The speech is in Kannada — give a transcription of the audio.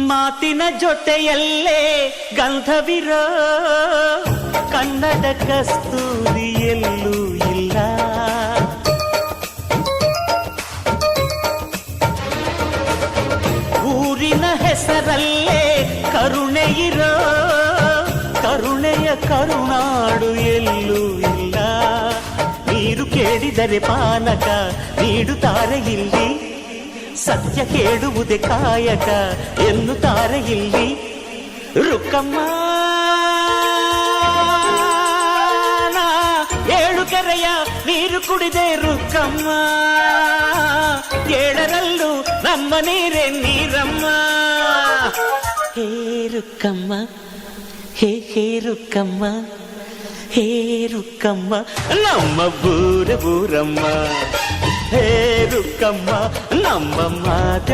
ಮಾತಿನ ಜೊತೆಯಲ್ಲೇ ಗಂಧವಿರೋ ಕನ್ನಡ ಕಸ್ತೂರಿ ಎಲ್ಲೂ ಇಲ್ಲ. ಊರಿನ ಹೆಸರಲ್ಲೇ ಕರುಣೆ ಇರೋ ಕರುಣೆಯ ಕರುನಾಡು ಎಲ್ಲೂ ಇಲ್ಲ. ನೀರು ಕೇಳಿದರೆ ಪಾನಕ ನೀಡುತ್ತಾರೆ ಇಲ್ಲಿ, ಸತ್ಯ ಕೇಳುವುದೇ ಕಾಯಕ ಎನ್ನುತ್ತಾರೆ ಇಲ್ಲಿ. ರುಕ್ಕಮ್ಮ ಏಳು ಕೆರೆಯ ನೀರು ಕುಡಿದೆ ರುಕ್ಕಮ್ಮ, ಏಳರಲ್ಲೂ ನಮ್ಮ ನೀರೇ ನೀರಮ್ಮ. ಹೇ ರುಕ್ಕಮ್ಮ, ಹೇ ಹೇ ರುಕ್ಕಮ್ಮ, ಹೇ ರುಕ್ಕಮ್ಮ ನಮ್ಮ ಬೂರಮ್ಮ. ಹೇ ರುಕ್ಕಮ್ಮ ನಮ್ಮ ಮಾತೆ.